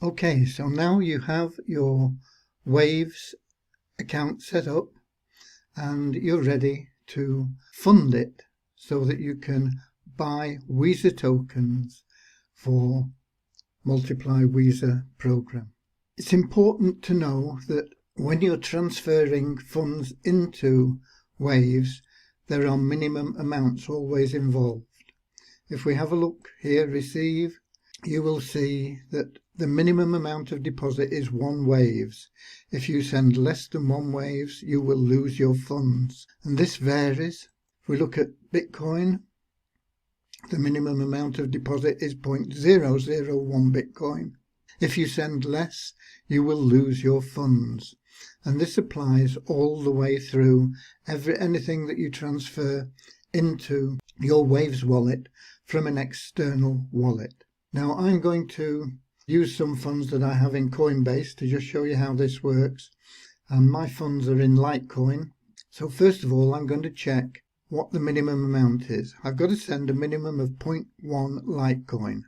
Okay, so now you have your Waves account set up and you're ready to fund it so that you can buy WESA tokens for Multiply WESA program. It's important to know that when you're transferring funds into Waves, there are minimum amounts always involved. If we have a look here, receive, you will see that the minimum amount of deposit is 1 Waves. If you send less than 1 Waves, you will lose your funds. And this varies. If we look at Bitcoin, the minimum amount of deposit is 0.001 Bitcoin. If you send less, you will lose your funds. And this applies all the way through anything that you transfer into your Waves wallet from an external wallet. Now I'm going to use some funds that I have in Coinbase to just show you how this works. And my funds are in Litecoin. So first of all, I'm going to check what the minimum amount is. I've got to send a minimum of 0.1 Litecoin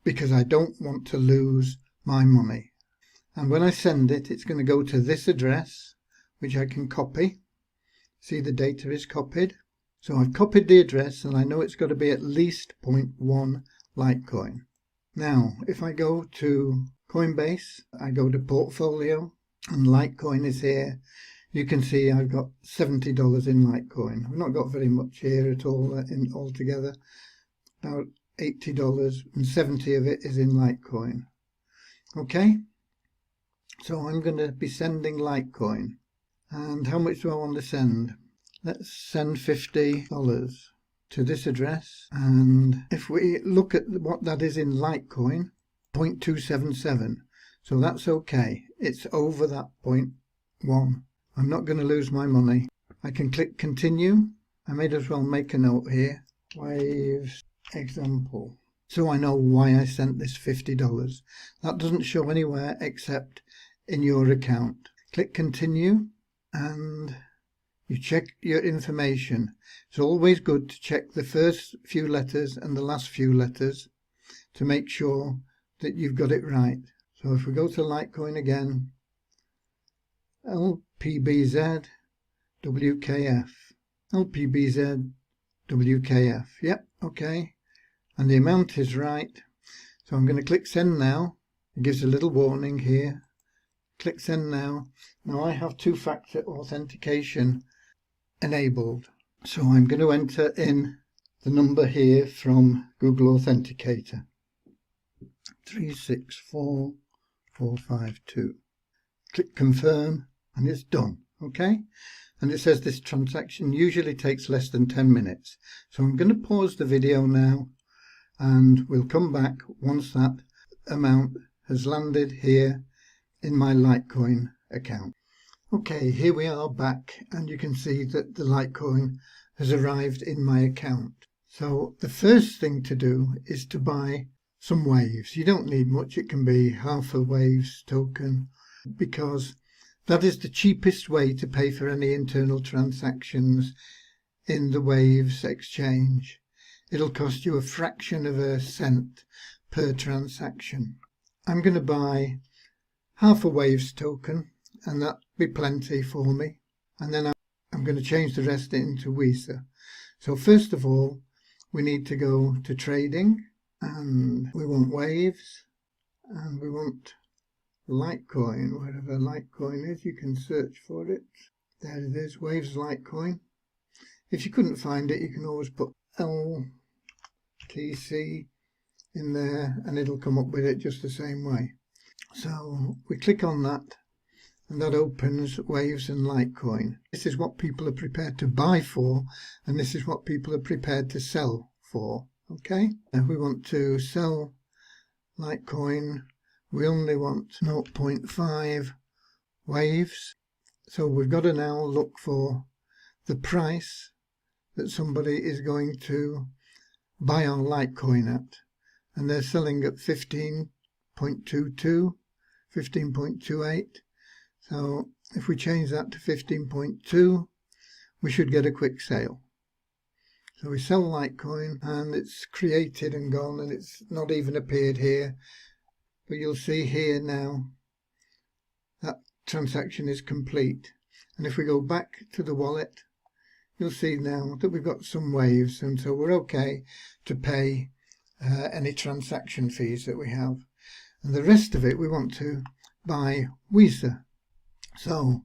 because I don't want to lose my money. And when I send it, it's going to go to this address, which I can copy. See, the data is copied. So I've copied the address and I know it's got to be at least 0.1 Litecoin. Now, if I go to Coinbase, I go to Portfolio and Litecoin is here. You can see I've got $70 in Litecoin. I've not got very much here at all altogether. About $80 and 70 of it is in Litecoin. Okay, so I'm going to be sending Litecoin. And how much do I want to send? Let's send $50 to this address. And if we look at what that is in Litecoin, 0.277. So that's okay. It's over that 0.1. I'm not going to lose my money. I can click continue. I may as well make a note here. Waves example. So I know why I sent this $50. That doesn't show anywhere except in your account. Click continue and you check your information. It's always good to check the first few letters and the last few letters to make sure that you've got it right. So if we go to Litecoin again, LPBZ WKF. LPBZ WKF. Yep, okay. And the amount is right. So I'm going to click send now. It gives a little warning here. Click send now. Now I have two-factor authentication enabled. So I'm going to enter in the number here from Google Authenticator. 364452. Click confirm and it's done. Okay, and it says this transaction usually takes less than 10 minutes. So I'm going to pause the video now and we'll come back once that amount has landed here in my Litecoin account. Okay, here we are back and you can see that the Litecoin has arrived in my account. So the first thing to do is to buy some Waves. You don't need much. It can be half a Waves token because that is the cheapest way to pay for any internal transactions in the Waves exchange. It'll cost you a fraction of a cent per transaction. I'm going to buy half a Waves token and that'll be plenty for me. And then I'm going to change the rest into WESA. So first of all, we need to go to trading and we want Waves and we want Litecoin. Wherever Litecoin is, you can search for it. There it is, Waves Litecoin. If you couldn't find it, you can always put LTC in there and it'll come up with it just the same way. So we click on that and that opens Waves and Litecoin. This is what people are prepared to buy for and this is what people are prepared to sell for. Okay, if we want to sell Litecoin, we only want 0.5 Waves. So we've got to now look for the price that somebody is going to buy our Litecoin at. And they're selling at 15.22, 15.28. So if we change that to 15.2, we should get a quick sale. So we sell Litecoin and it's created and gone and it's not even appeared here. but you'll see here now that transaction is complete. And if we go back to the wallet, you'll see now that we've got some waves, and so we're okay to pay any transaction fees that we have. And the rest of it we want to buy WESA. So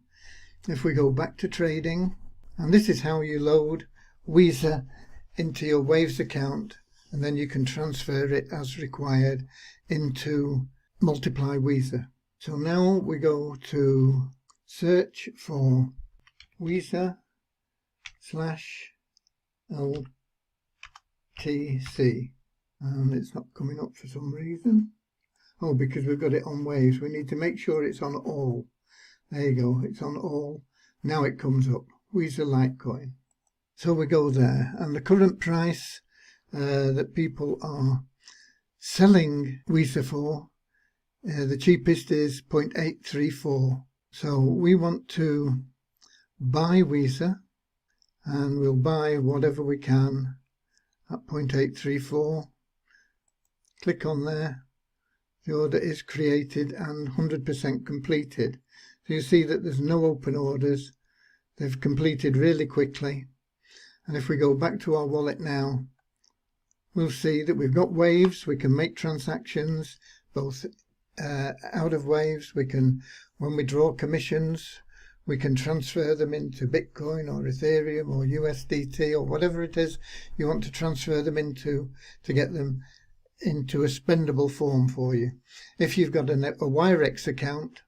if we go back to trading, and this is how you load WESA into your Waves account, and then you can transfer it as required into Multiply WESA. So now we go to search for WESA /LTC, and it's not coming up for some reason. Oh, because we've got it on Waves. We need to make sure it's on all. There you go, it's on all. Now it comes up, WESA Litecoin. So we go there, and the current price that people are selling WESA for, the cheapest is 0.834. So we want to buy WESA, and we'll buy whatever we can at 0.834. Click on there. The order is created and 100% completed. So you see that there's no open orders. They've completed really quickly. And if we go back to our wallet now, we'll see that we've got Waves. We can make transactions both out of Waves. We can, when we draw commissions, we can transfer them into Bitcoin or Ethereum or USDT or whatever it is you want to transfer them into, to get them into a spendable form for you. If you've got a Wirex account,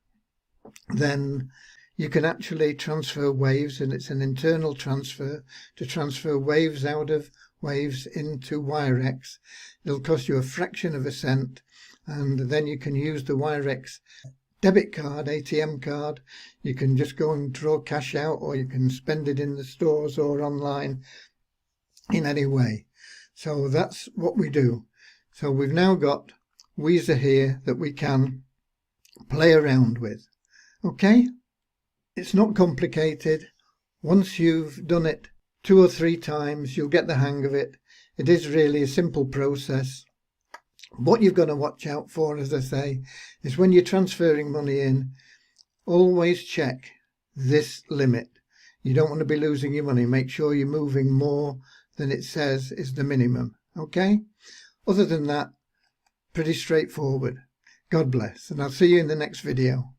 then you can actually transfer Waves, and it's an internal transfer to transfer Waves out of Waves into Wirex. It'll cost you a fraction of a cent, and then you can use the Wirex debit card, ATM card. You can just go and draw cash out, or you can spend it in the stores or online in any way. So that's what we do. So we've now got WESA here that we can play around with. Okay? It's not complicated. Once you've done it 2 or 3 times, you'll get the hang of it. It is really a simple process. What you've got to watch out for, as I say, is when you're transferring money in, always check this limit. You don't want to be losing your money. Make sure you're moving more than it says is the minimum. Okay? Other than that, pretty straightforward. God bless, and I'll see you in the next video.